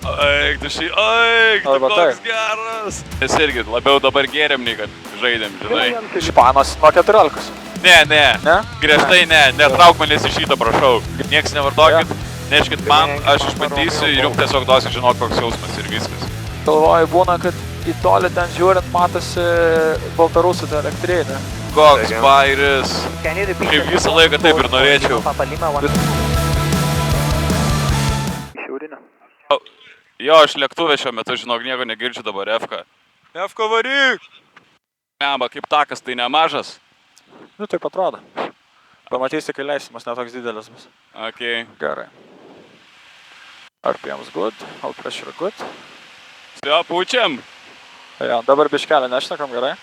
Aik, tu šį, aik, tu Arba koks taip. geras. Mes irgi labiau dabar gėrėm, nei kad žaidėm, žinai. Španas nuo 14. Ne, ne, Ne? griežtai ne, netrauk manęs iš šito, prašau. Niekas nevartokit, neškit man, aš išbandysiu ir jums tiesiog duosiu žinot, koks jausmas ir viskas. Galvoju, būna, kad į tolį ten žiūrint matosi Baltarusų ta elektrinė. Koks bairis. Kaip visą laiką taip ir norėčiau. Jo, aš lėktuvė šiuo metu, žinok, nieko negirdžiu dabar, Efka. Efka, varyk! Meba, kaip takas, tai nemažas. Nu, taip atrodo. Pamatysi, kai leisimas netoks didelis bus. Okei. Gerai. RPM's good, all pressure good. Jo, pučiam. Jo, dabar biškelę nešnekam, gerai.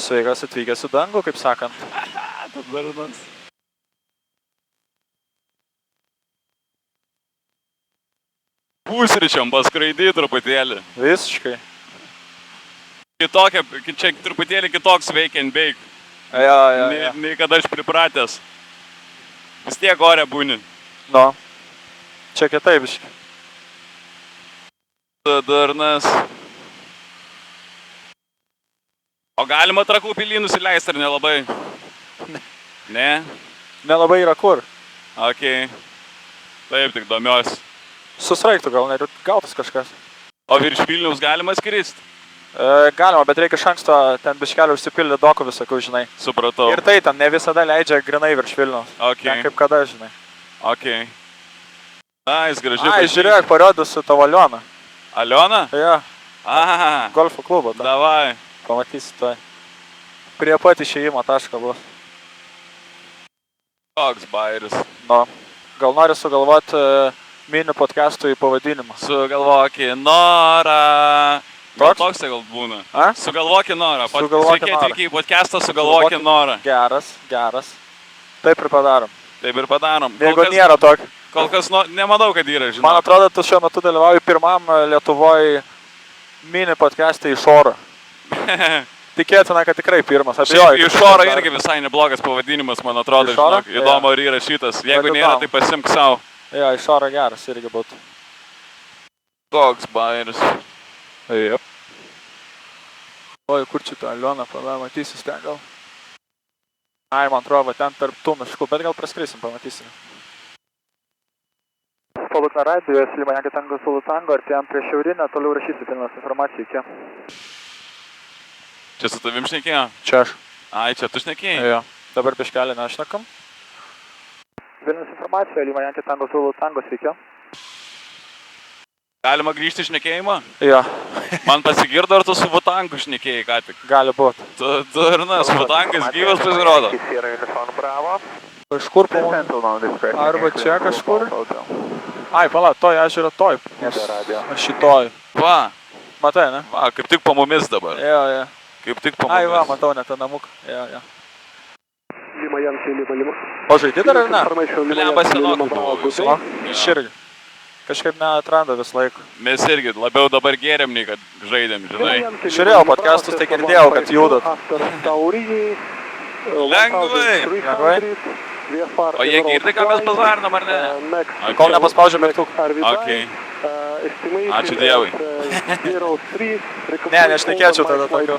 Sveikas atvykęs į dangų, kaip sakant. Dabarnas. Pusryčiam paskraidy truputėlį. Visiškai. Kitokia, čia truputėlį kitoks veikia and bake. Jo. Nei kad aš pripratęs. Vis tiek ore būni. No. Čia kitaip biškai. Darnas. O galima Trakų pily nusileisti ar nelabai? Ne? Nelabai yra kur. Okei. Taip, tik domiuosi. Susraigtų gal, net gautas kažkas. O virš Vilniaus galima skristi? Galima, bet reikia iš anksto ten biškelį užsipildyti dokų visokių, žinai. Supratau. Ir tai ten ne visada leidžia grinai virš Vilniaus. Okei. Ten kaip kada, žinai. Okei. Ai, gražiai. Ai, žiūrėk, parodysiu tavo Alioną. Aliona? Jo, Aha. golfo klubo. Davai. Pamatysi to. Prie pat išėjimo tašką buvo. Koks bairis. No. Gal nori sugalvoti mini podcast'ų į pavadinimą? Sugalvoki norą. Gal Toks? toks tai gal būna. A? Sugalvoki norą. Sugalvoki Sveiki norą. atvykę į podcastą Sugalvoki norą. Geras. Taip ir padarom. Taip ir padarom. Jeigu nėra tokio. Kol kas nemanau, kad yra, žinau. Man atrodo, tu šiuo metu dalyvauji pirmam Lietuvoje mini podcast'ai iš oro. Tikėtina, kad tikrai pirmas. Šiaip iš oro irgi visai neblogas pavadinimas, man atrodo, Iš oro? žinok. Įdomu, ar įrašytas. Jeigu Bet nėra, įdomu. tai pasimk savo. Jo, iš oro geras irgi būtų. Koks bairis. Jep. Oi, kur čia ta Aliona, pamatysis ten gal. Ai, man atrodo, ten tarp tų miškų, bet gal praskrisim, pamatysim. Palukna radijos, Lima Yankee Tango Zulu Tango, artėjom prie šiaurinę, toliau rašysi pilnas informaciją iki. Čia su tavim šnekėjo? Čia aš. Ai, čia tu šnekėjai? Jo, dabar biškelį nešnekam. Vilnius informacija, Lima Yankee Tango Zulu Tango, sveiki. Galima grįžti šnekėjimą? Jo, Man pasigirdo, ar tu su Vutangu šnekėjai ką tik? gali būt. Tu ir na, su Vutangas gyvas pasirodo. Iš kur pavadinti? Arba čia kažkur? Ai, pala, toj ežero toj. Aš šitoj. Va, Matai, ne? va, kaip tik po mumis dabar. Jo. Kaip tik po Ai, va, mumis. matau net tą namuką. Jo. Lima Yankee, Lima. O žaidži dar ar ne? Blemba senokai buvo visai. Aš irgi. Kažkaip neatranda vis laiko. Mes irgi labiau dabar gėrėm, nei kad žaidėm, žinai. Žiūrėjau podcastus, tai girdėjau, kad judat. Lengvai. O jie girdi, ką mes bazarinam, ar ne? Kol nepaspaudžiu mygtuką. Okei. Ačiū Dievui. Ne, nešnekėčiau tada tokio.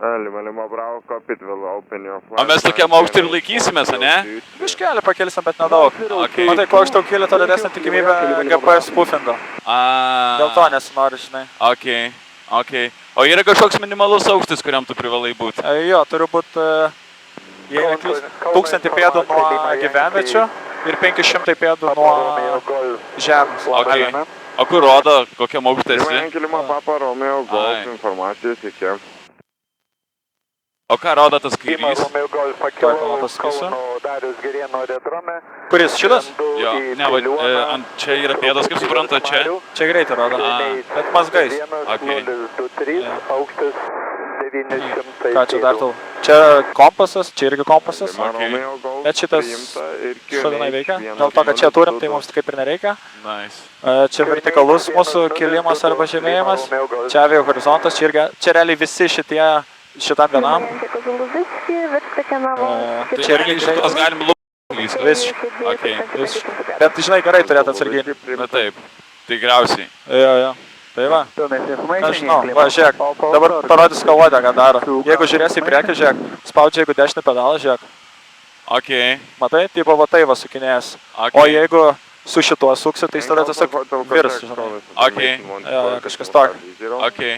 Lima Bravo, copy, will open your flight. O mes tokiam aukštį ir laikysimės, ne? Biškelį pakelsim, bet nedaug. Okei. Matai, kuo aukščiau kėlė, to didesnė tikimybė GPS spoofingo. Dėl to nesinori, žinai. Okei. O yra kažkoks minimalus aukštis, kuriam tu privalai būti? Jo, turiu būti 1000 pėdų nuo gyvenviečių ir 500 pėdų nuo žemės. Okei. O kur rodo, kokiam aukštį Lima esi? Yankee, Lima Papa, Romeo, Ai. Golf, informacijos iki. O ką rodo tas kairys? Kuris šitas? Jo, ne, va, čia yra pėdas, kaip supranta, čia. Čia greitai rodo. Bet mazgais. Okei. Ką čia dar tau? Čia kompasas, čia irgi kompasas. Romeo, Golf, Bet šitas šalinai veikia. Dėl to, kad čia turim, tai mums kaip ir nereikia. Nice. Čia vertikalus mūsų kilimas arba žemėjimas. Čia avio horizontas, čia realiai visi šitie šitam vienam. Tai Čia irgi irgi šitos galim lūpys. Visiškai. Okay. Visiškai. Bet žinai, gerai turėtų atsargiai. Na taip, tikriausiai. Jo. Tai va. Aš žinau, va, žiūrėk. Dabar parodys kalvodę, ką daro. Jeigu žiūrėsi į priekį, žiūrėk. Spaudžia, jeigu dešinį pedalą, žiūrėk. Okay. Matai, tipo va tai va sukinėjęs. Okay. O jeigu su šituo suksi, tai jis tada tiesiog virs, žinai. Okay. Jo, kažkas tokio. Okay.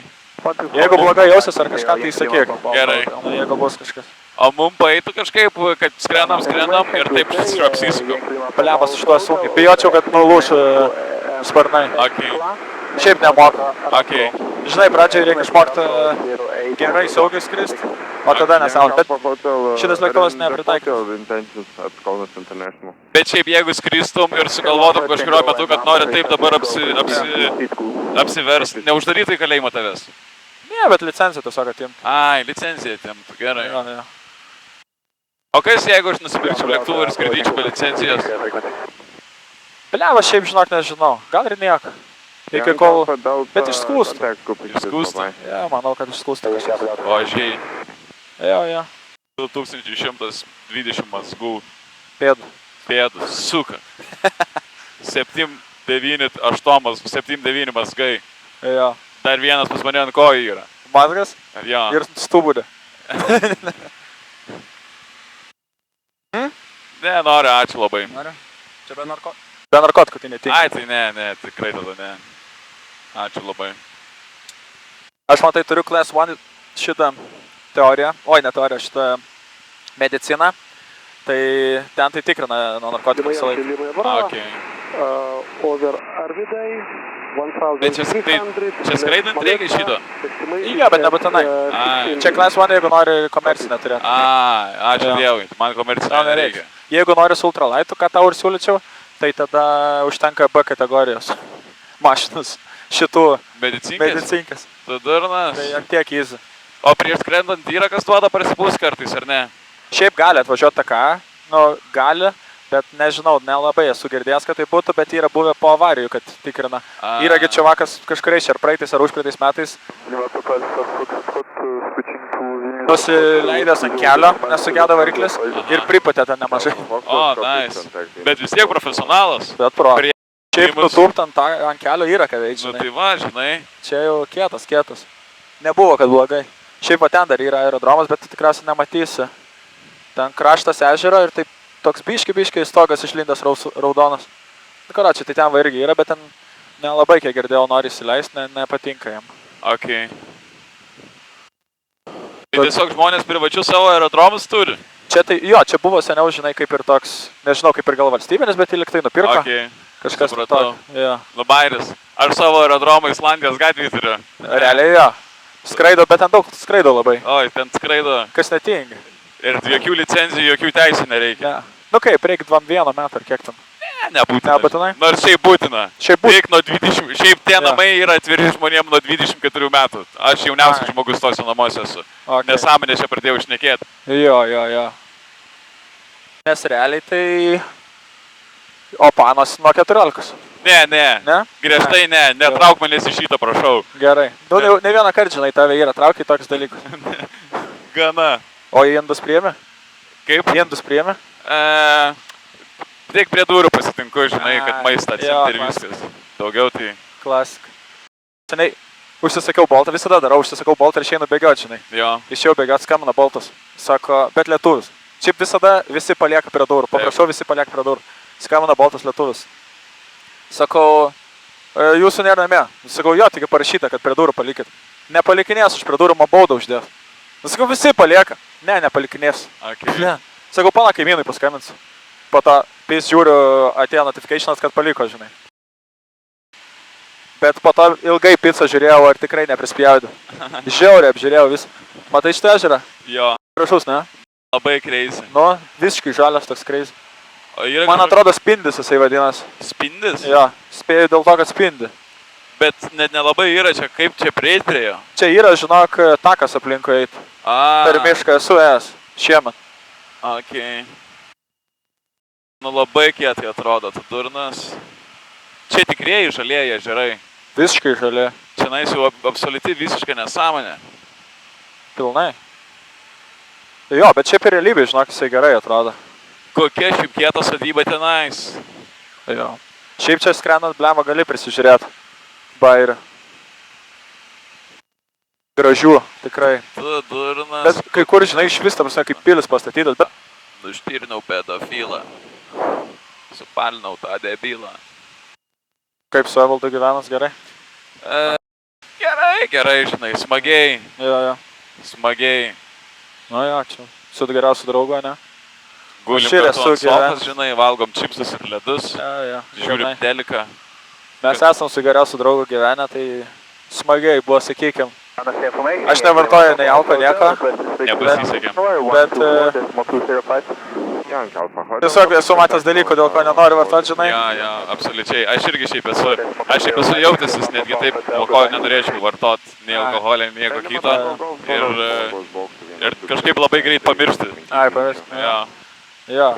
Jeigu blogai jausis ar kažką, tai sakyk. Gerai. Nu, jeigu bus kažkas. O mum paeitų kažkaip, kad skrendam ir taip apsisukam. Paliamas su šituo sunkiai. Bijočiau, kad nulūš sparnai. Okay. Šiaip nemoka. Okay. Žinai, pradžiai reikia išmokti gerai saugiai skristi, o tada nesąmonė. Bet šitas lėktuvas nepritaikytas. Bet šiaip jeigu skristum ir sugalvotum kažkurio metu, kad nori taip dabar apsiverst, neuždarytų į kalėjimą tavęs. Ne, bet licenciją tiesiog atimti. Ai, licenciją atimtų, gerai. Jo. O kas jeigu aš nusipirkčiau lėktuvą ir skraidyčiau be licencijos? Paliavas šiaip žinok nežinau, gal ir nieko. Iki kol... Bet išskūstų. Išskūstų? Ja, manau, kad išskūstų kažkas. O žiai. Jo. 2120 mazgų. Pėdų. Suka. 7-9 mazgai. Jo. Dar vienas pas mane ant kojų yra. Mazgas? Jo. Ir stuburė. Ne, noriu, ačiū labai. Čia be narkotikų. Be narkotikų tai netinka. Ai, tai ne, tikrai tada ne. Ačiū labai. Aš matai turiu Class 1 šitą teoriją, ne teoriją, šitą mediciną. Tai ten tai tikrina nuo narkotikų visą laiką. Okay. Over Arvidai. Bet čia skraidant reikia šito? Jo, bet nebūtinai. Čia Class 1, jeigu nori komercinę turėti. Ačiū Dievui, man komercinę nereikia. Jeigu nori su ultralaitu, ką tau ir siūlyčiau, tai tada užtenka B kategorijos mašinas šitų medicinkės. Tu durnas? Tai tiek easy. O prieš skrendant yra kas duoda prasipūs kartais, ar ne? Šiaip gali atvažiuoti taką, gali, bet nežinau, nelabai esu girdėjęs, kad tai būtų, bet yra buvę po avarijų, kad tikrina. Yragi čia vakas kažkuriais ar praeitais ar užpraeitais metais nusileidęs ant kelio, nesugedo variklis ir pripūtė ten nemažai. O, nice. Bet vis tiek profesionalas. Bet pro. Šiaip nutūpt ant kelio yra ką veikti, žinai. Nu tai va, žinai. Čia jau kietas. Nebuvo, kad blogai. Šiaip va ten dar yra aerodromas, bet tu tikriausiai nematysi. Ten kraštas ežero ir taip toks biški stogas išlindęs raudonas. Karočiui, tai ten va irgi yra, bet ten nelabai, kiek girdėjau, nori įsileisti, nepatinka jam. Okay. Tai tiesiog žmonės privačius savo aerodromus turi? Čia buvo seniau, žinai, kaip ir toks, nežinau, kaip ir gal valstybinis, bet įliktai nupirko. Okay. Kažkas supratau. Ja. Labairis. Ar savo aerodromą Islandijos gatvėje turiu? Realiai, jo. Skraido, bet ten daug skraido labai. Oi, ten skraido. Kas netingi. Ir jokių licenzijų, jokių teisų nereikia. Ja. Nu kaip, reikia 21 metų ar kiek ten? Nebūtinai. Nors šiaip būtina. Šiaip nuo 20, šiaip tie namai yra atviri žmonėm nuo 24 metų. Aš jauniausias žmogus tose namuose esu. Okay. Nesąmonė čia pradėjau šnekėti. Jo. Nes realiai tai... O panos nuo 14. Ne? Griežtai ne. Netrauk manęs iš šito, prašau. Gerai. Nu, ne vieną kartą, žinai, tave yra, traukiai tokius dalykus. Gana. O į indus priėmė? Kaip? Į indus priėmė? Tiek prie durų pasitinku, žinai, kad maistą atsimti ir viskas. Daugiau tai... Klasika. Seniai, užsisakiau boltą, visada darau, užsisakiau boltą ir išeinu bėgioti, žinai. Jo. Išėjau bėgioti, skambina boltas. Sako, bet lietuvis. Šiaip visada visi palieka prie durų. Paprašau, visi palieka prie durų. Skambina boltas lietuvis. Sakau, jūsų nėra namie. Sakau, jo, tik parašyta, kad prie durų palikit. Nepalikinės, už prie durų man baudą uždės. Sakau, visi palieka. Ne, nepalikinės. Okay. Ne. Sakau, pana kaimynui paskambins. Po to, pys žiūriu, atėjo notificationas, kad paliko, žinai. Bet po to ilgai pizzą žiūrėjau, ar tikrai neprispjaudė. Žiauriai apžiūrėjau visą. Matai šitą ežerą? Jo. Gražus, ne? Labai crazy. Nu, visiškai žalias toks crazy. Man kažkas... atrodo spindis jisai vadinasi. Spindis? Jo, spėju dėl to, kad spindi. Bet net nelabai yra čia, kaip čia prieit prie jo. Čia yra, žinok, takas aplinkui eit. Per mišką esu ėjęs. Šiemet. Okay. Nu labai kietai atrodo, tu durnas. Čia tikrieji žalieji ežerai. Visiškai žalie. Čia nais jau absoliuti visiškai nesąmonė. Pilnai. Jo, bet šiaip ir realybė, žinok, jisai gerai atrodo. Kokia šiaip kieta sodyba tenais. Jo. Šiaip čia skrendant blemą gali prisižiūrėti. Bairį. Gražių, tikrai. Tu durnas. Bet kai kur, žinai, iš vis, ta prasme, kaip pilis pastatytas, bet... Nuštirnau pedofilą. Supalinau tą debilą. Kaip su Evaldu gyvenas gerai? Gerai, žinai, smagiai. Jo. Smagiai. Nu jo, čia su geriausiu draugu, ne? Gulim Aš ir kartu esu ant sofos, žinai, valgom čipsus ir ledus. Jo. Žiūrim Žinai. teliką. Mes esam su geriausiu draugu gyvenę, tai smagiai buvo, sakykim. Aš nevartoju nei alko nieko, Nepasisekėm. bet Jank Alfa Hotel. tiesiog esu matęs dalykų, dėl ko nenoriu vartoti, žinai. Jo, absoliučiai. Aš irgi šiaip esu jautęsis netgi taip, dėl ko nenorėčiau vartoti nei alkoholio, nei nieko kito. Ir kažkaip labai greit pamiršti. Ai, pavyzdžiui. Jo. Jo.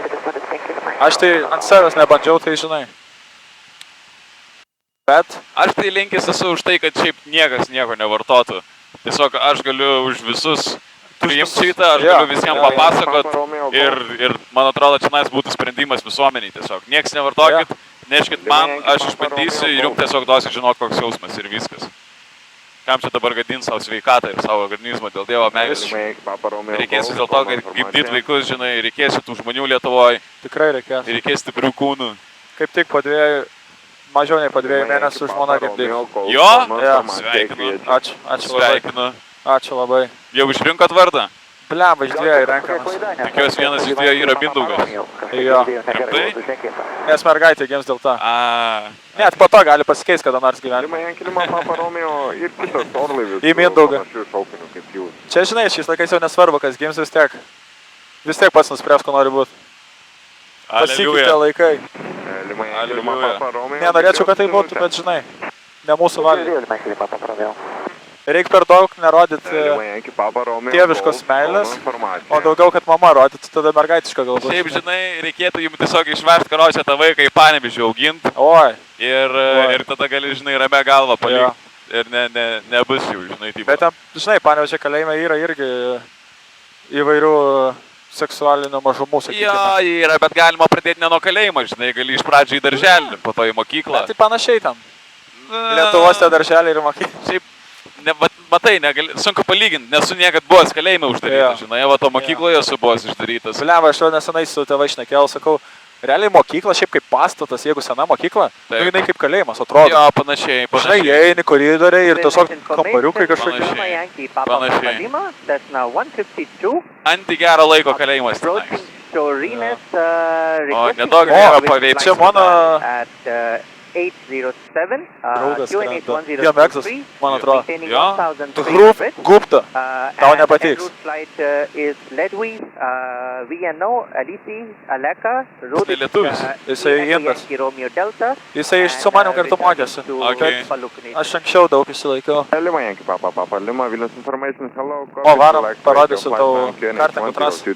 Aš tai ant savęs nebandžiau, tai žinai. Bet, Aš tai linkęs esu už tai, kad šiaip niekas nieko nevartotų. Tiesiog aš galiu už visus priimti šitą, aš galiu visiems papasakot ir man atrodo, čia būtų sprendimas visuomeniai tiesiog. Niekas nevartokit, neškit man, aš išbandysiu ir jums tiesiog duosiu žinot, koks jausmas ir viskas. Kam čia dabar gadint savo sveikatą ir savo organizmą dėl Dievo meilės. Reikės vis dėl to, kad gimdyt vaikus, žinai, reikės tų žmonių Lietuvoje, tikrai reikės. reikės stiprių kūnų. Kaip tik po mažiau nei po 2 mėnesių žmona gimdys. Jo? Jo. Sveikinu. Ačiū labai. Sveikinu. Ačiū labai. Jau išrinkot vardą? Blemba, iš 2 renkamas. Tikiuosi vienas iš 2 yra Mindaugas. Jo. Rimtai? Nes mergaitė gims dėl to. A, Net po to gali pasikeisti kada nors gyvenime. Lima Jankelima Papa Romeo ir kitas orlaivis. Į Mindaugą. Panašių šaukinių kaip jūs. Čia, žinai, šiais laikais jau nesvarbu, kas gims vis tiek. Vis tiek pats nuspręs, ko nori būti. Pasikeitė aleliuja. laikai. Lima Jankelima Aleliuja. Papa Romeo. Nenorėčiau, kad tai būtų, bet žinai, ne mūsų valia. Reikia per daug nerodyti Lima Jankelima Papa Romeo. tėviškos meilės, o daugiau, kad mama rodytų, tada mergaitiška galbūt. Šiaip, žinai, reikėtų jums tiesiog išvežti karočią tą vaiką į Panevėžį auginti Oi, ir tada gali, žinai, ramia galva palikti. Ir nebus jų, žinai, taip. bet ten, žinai, Panevėžio kalėjime yra irgi įvairių seksualinių mažumų, Jo, sakykime. yra, bet galima pradėti ne nuo kalėjimo, žinai, gali iš pradžių į darželį, po to į mokyklą. Tai panašiai ten. Lietuvos tie darželiai ir mokyklos. Šiaip, matai, sunku palyginti, nesu niekad buvęs kalėjime uždarytas, žinai, va to mokykloje esu buvęs uždarytas. Blemba, aš jau nesenai su tėvai šnekėjau, sakau, realiai mokykla, šiaip kaip pastatas, jeigu sena mokykla, nu jinai kaip kalėjimas atrodo. Jo, panašiai, Žinai, panašiai. eini koridoriai ir tiesiog kambariukai kažkokie. Panašiai. Panašiai. Anti gero laiko kalėjimas tenais. O, nedaug gero paveikti. Čia mano 807, draugas QNH skrenda. Jo, Meksas, man atrodo. Jo. Gupta. Tau nepatiks. Tai lietuvis. Jisai indas. Jisai su manim kartu mokėsi. Okay. Aš anksčiau daug išsilaikiau. Lima Jankelima Papa Lima Vilnius Information. Hello. O, varom, parodysiu tau kartingų trasą.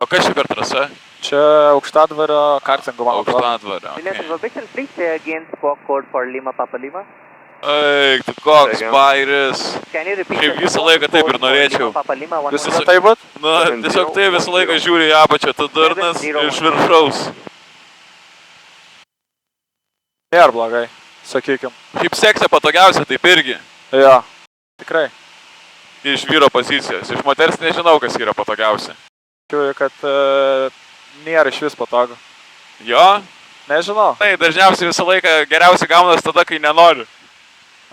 O kas čia per trasa? Čia Aukštadvario kartingų, man atrodo. Aukštadvario. Okay. Eik, tu koks bairis. Šiaip visą laiką taip ir norėčiau. Visada tai būt? Na, tiesiog tai visą laiką žiūri į apačią, tu durnas iš viršaus. Nėra blogai, sakykim. Šiaip sekse patogiausia taip irgi. Jo, tikrai. Iš vyro pozicijos. Iš moters nežinau, kas yra patogiausia. Tikiu, kad nėra iš vis patogu. Jo? Nežinau. Tai dažniausiai visą laiką geriausiai gaunas tada, kai nenoriu.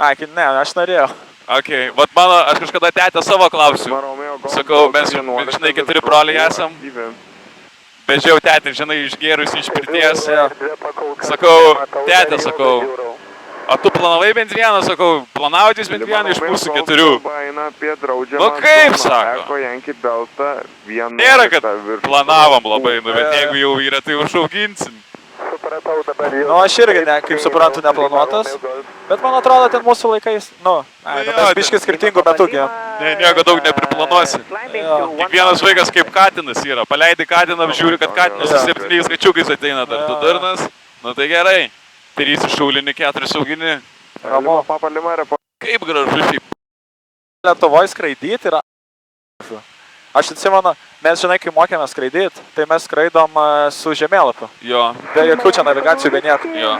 Ai, ne, aš norėjau. Ok, vat mano, aš kažkada tetę savo klausiu. Sakau, mes, žinai, 4 broliai esam. Bežiau tetę, žinai, išgėrusi iš pirties. Sakau, tetė, sakau, o tu planavai bent vieną, sakau, planautis bent vieną iš mūsų 4. Nu kaip, sako? Nėra, kad planavom labai, nu, bet jeigu jau yra, tai užauginsim. Nu, aš irgi, ne, kaip suprantu, neplanuotas. Bet man atrodo, ten mūsų laikais, mes biškis skirtingų metų gėm. Ne, nieko daug nepriplanuosi. Kiekvienas vaikas kaip katinas yra. Paleidi katiną, žiūri, kad katinas su 7 kačiukais ateina dar. Tu durnas? Nu tai gerai. 3 šaulini, 4 saugini. Ramu. Kaip gražu šiaip. Lietuvoje skraidyti yra gražu. Aš atsimenu, mes, žinai, kai mokėmės skraidyti, tai mes skraidom su žemėlapiu. Jo, Be jokių čia navigacijų, be nieko. jo.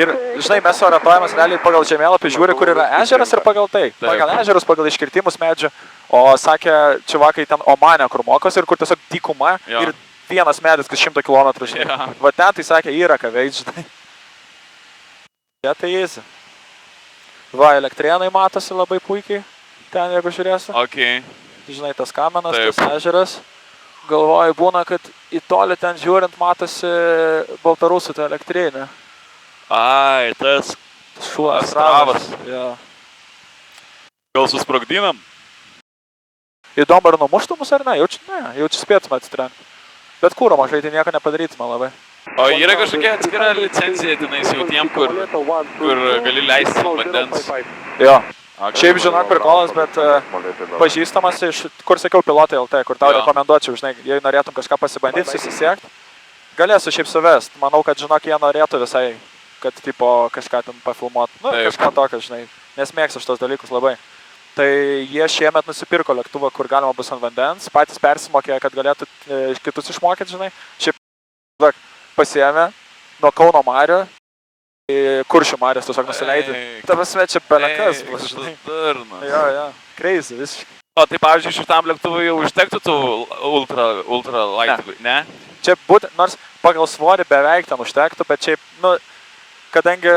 Ir, žinai, mes orientuojamės realiai pagal žemėlapį, žiūri, kur yra ežeras ir pagal tai. Taip. Pagal ežerus, pagal iškirtimus medžių. O sakė, čivakai ten Omane, kur mokosi ir kur tiesiog dykuma Jo. ir vienas medis, kas 100 km, žinai. Jo. Va ten tai sakė, yra ką veikt, žinai. Ja, tai easy. Va, elektrienai matosi labai puikiai. Ten, jeigu žiūrėsi. Ok. Žinai, tas kamenas, Taip. tas ežeras. Galvoju, būna, kad į tolį ten žiūrint matosi Baltarusų ta elektrinė. Ai, tas Šuo Astravas. Ja. gal susprogdinam? Įdomu, ar numuštų mus ar ne? Jaučiu spėtumą atsitrenkti. Bet kūro mažai, tai nieko nepadarytume labai. O yra kažkokia atskira licencija tenais jau tiem, kur gali leisti ant vandens. Jo. Šiaip žinok prikolas, bet pažįstamas iš, kur sakiau, pilotai LT, kur tau Jo. rekomenduočiau, žinai, jei norėtum kažką pasibandyti, susisiekti, galėsiu šiaip suvest. Manau, kad, žinok, jie norėtų visai, kad tipo kažką ten pafilmuot. Nu, Taip. kažką tokio, žinai, nes mėgstu šitos dalykus labai. Tai jie šiemet nusipirko lėktuvą, kur galima bus ant vandens, patys persimokė, kad galėtų kitus išmokyti, žinai. Šiaip pasiėmė nuo Kauno marių, Kuršių marės tiesiog nusileidė. Ta prasme, čia belekas, žinai. Jo, crazy, visiškai. O tai, pavyzdžiui, šitam lėktuvui jau užtektų tų ultra light, ne? Čia būtent, nors pagal svorį beveik ten užtektų, bet šiaip, nu, kadangi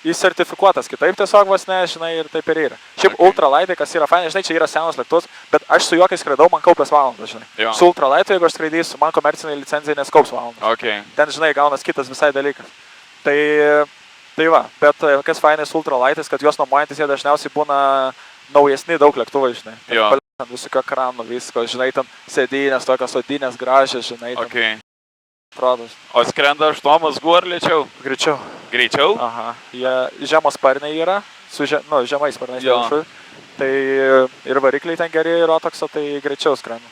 jis sertifikuotas kitaip tiesiog vos ne, žinai, ir taip ir yra. Šiaip Okay. ultralightai, kas yra fainai, žinai, čia yra senas lėktuvas, bet aš su juo, kai skraidau, man kaupės valandas, žinai. Jo. Su ultralightu, jeigu aš skraidysiu, man komerciniai licencijai neskaups valandas. Ok. Ten, žinai, gaunas kitas visai dalykas. Tai va, bet kas fainai su ultralightais, kad juos nuomojantis jie dažniausiai būna naujesni daug lėktuvai, žinai. Jo. Ten visokio ekranų, visko, žinai, ten sėdynės, tokios sodynės gražios, žinai, ten Ok. atrodos. O skrenda aštuomas ar lėčiau? Greičiau. Greičiau? Aha, jie žemos sparniai yra, su žemais sparniais Jo. viršui. Tai ir varikliai ten geri, ir otokso, tai greičiau skrenda.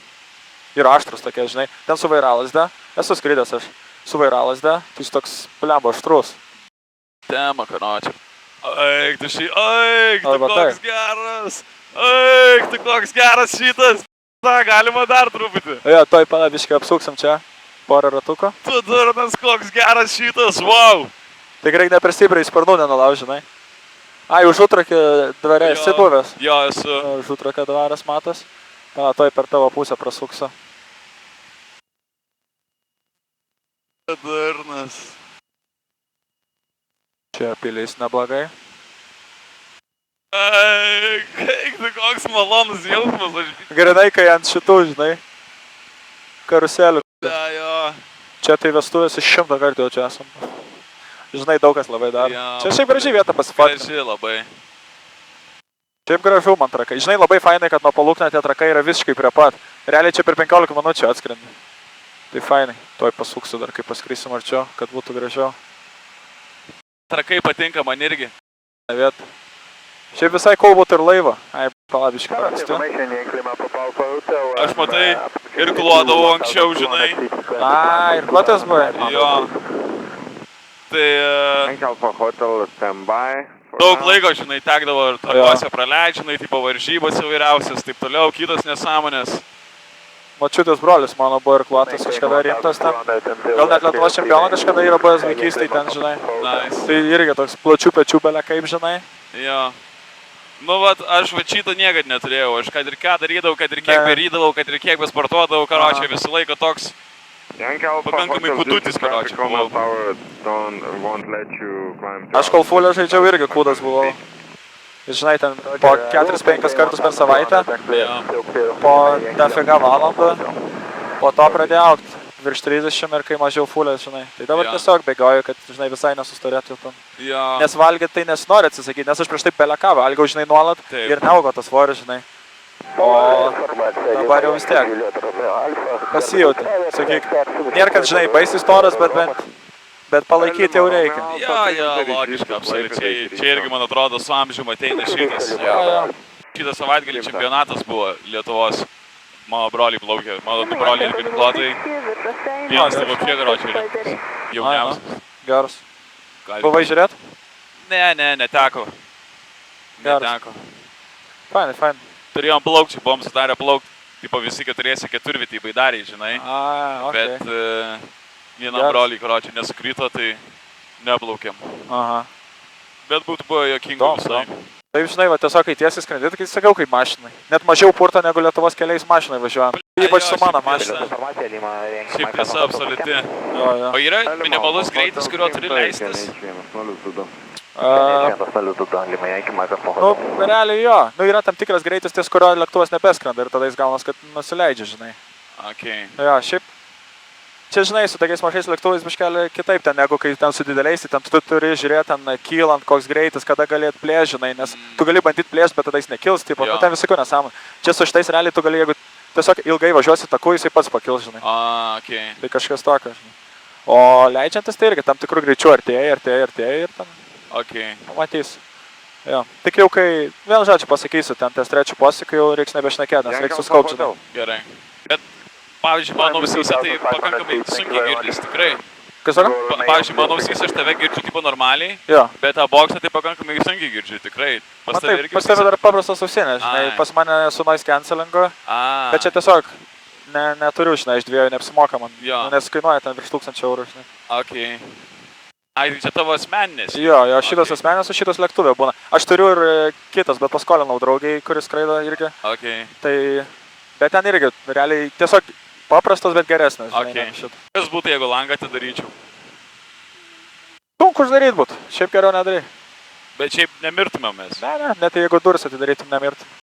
Ir aštrus tokie, žinai. Ten su vairalasde, esu skridęs aš, su vairalasde, tai jis toks blemba aštrus. Tema, karočią. Aik, tu aik, tu Arba koks geras. Aik, tu koks geras šitas. Na, galima dar truputį. Jo, toj palabiškai apsuksim čia, porą ratukų. Tu durnas koks geras šitas, wow. Tik reikia nepristipriai sparnų nenulauž, žinai. Ai, už Utrakį dvare esi buvęs. Jo, esu. Už Utrakį dvaras matas. Na, toj per tavo pusę prasuksiu. Durnas. Čia pilis neblogai. Aik, tu koks malonus jausmas, aš Grinai, kai ant šitų, žinai, karuselių. jo. Čia tai vestuvės iš 100 kartų jau čia esam. Žinai, daug kas labai daro. Jo. Čia šiaip gražiai vieta pasifotkint. Graži labai. Šiaip gražu man trakai. Žinai, labai fainai, kad nuo Paluknio tie trakai yra visiškai prie pat. Realiai čia per 15 minučių atskrendi. Tai fainai. Tuoj pasuksiu dar, kai paskrysim arčiau, kad būtų gražiau. Trakai patinka man irgi. Ne vieta. Šiaip visai kol būtų ir laivo. Ai, palabiškai per anksti. Aš matai, ir kluodavau anksčiau, žinai. Ai, ir klotas buvai. Jo. Tai Tank Alpha Hotel standby. daug laiko, žinai, tekdavo ir trakuose praleidži, žinai, tipo varžybos įvairiausias, taip toliau, kitos nesąmonės. Mačiutės brolis mano buvo ir klotas kažkada rimtas ten. Gal net Lietuvos čempiono kažkada yra buvęs vaikystėj ten, žinai. Nice. Tai irgi toks plačių pečių belė kaip, žinai. Jo. Nu, vat, aš va šito niekad neturėjau. Aš kad ir ką darydavau, kad ir kiek Ne. berydavau, kad ir kiek besportuodavau, karočią, visą laiką toks. Tank Alpha Pakankamai Hotel, kudutis, this karočią, traffic on buvau. the tower won't let you climb to Aš kol fulę žaidžiau irgi kūdas buvau. Ir žinai, ten po 4-5 kartus per savaitę, po dafiga valandą, po to pradėjau augti virš 30 ir kai mažiau fulės, žinai. Tai dabar Jo. tiesiog bėgioju, kad, žinai, visai nesustorėtų ten. Jo. Nes valgyti tai nesinori atsisakyti, nes aš prieš tai beleką valgiau, žinai, nuolat Taip. ir neaugo tas svoris, žinai. O dabar jau vis tiek pasijauti, sakyk. Nėra, kad, žinai, baisiai storas, bet palaikyti jau reikia. Jo, logiška, absoliučiai. Čia irgi, man atrodo, su amžiumi ateina šitas. Jo. Šitas savaitgalį čempionatas buvo Lietuvos. Mano broliai plaukė, mano du broliai ir ginkluotojai. Vienas tai vapšė, karočią, jauniausias. Geras. Gali- Buvai žiūrėt? Ne, neteko. Geras. Neteko. Fainai, fainai. Turėjom plaukti, buvom sutarę plaukti. tipo visi keturiesi keturvitį baidariai, žinai. Okay. Bet vienam Geras. broliui, karočiui, nesukrito, tai neplaukėm. Aha. Bet būtų buvo jokinga Įdomu, visai. Taip, žinai, va, tiesiog kai tiesiai skrendit, kai sakiau, kaip mašinai. Net mažiau purto negu Lietuvos keliais mašinai važiuojam. Ypač su mano mašina. Informacija, Lima, Šiaip visa absoliuti. Jo. O yra minimalus greitis, kuriuo turi leistis? Lima, Yankee, Mike, Nu, realiai jo. Nu, yra tam tikras greitis, ties kurio lėktuvas nebeskrenda ir tada jis gaunas, kad nusileidžia, žinai. Okay. Jo, šiaip. Čia, žinai, su tokiais mažais lėktuvais biškelį kitaip ten, negu kai ten su dideliais, tai ten tu turi žiūrėti ten kylant, koks greitis, kada galėt plėšti, žinai, nes tu gali bandyti plėšti, bet tada jis nekils, tipo, Jo. nu, ten visokių nesąmonė. Čia su šitais realiai tu gali, jeigu tiesiog ilgai važiuosi taku, jisai pats pakils, žinai. Okay. Tai kažkas tokio, žinai. O leidžiantis tai irgi tam tikrų greičių artėja ir ten Okay. matys. Jo. Tik jau kai, vėl žodžiu pasakysiu, ten ties trečių posėkių jau reiks nebešnekėti, nes reiks suskaupti, žinai. Gerai. Bet, pavyzdžiui, mano ausyse tai pakankamai sunkiai girdis, tikrai. Kas sako? Pavyzdžiui, mano ausyse aš tave girdžiu tipo normaliai, Jo. bet tą boksą tai pakankamai sunkiai girdžiu, tikrai. Pas Man tave taip, irgi pas tave dar paprastas ausinės, žinai, Ai. pas mane su noise cancelingu, bet čia tiesiog neturiu, žinai, iš dviejų neapsimoka man, Jo. nes kainuoja ten virš 1000 eurų, žinai. Okay. Ai, tai čia tavo asmeninės. Jo, šitas Okay. asmenės, o šitas lėktuvė būna. Aš turiu ir kitas, bet paskolinau draugiai, kuris skraido irgi, Okay. tai, bet ten irgi, realiai, tiesiog paprastas, bet geresnis, žinai, Okay. negu šitą. Kas būtų, jeigu langą atidaryčiau? Sunku uždaryt būtų, šiaip geriau nedaryt. Bet šiaip nemirtumėm mes. Ne, net jeigu duris atidarytum, nemirtum.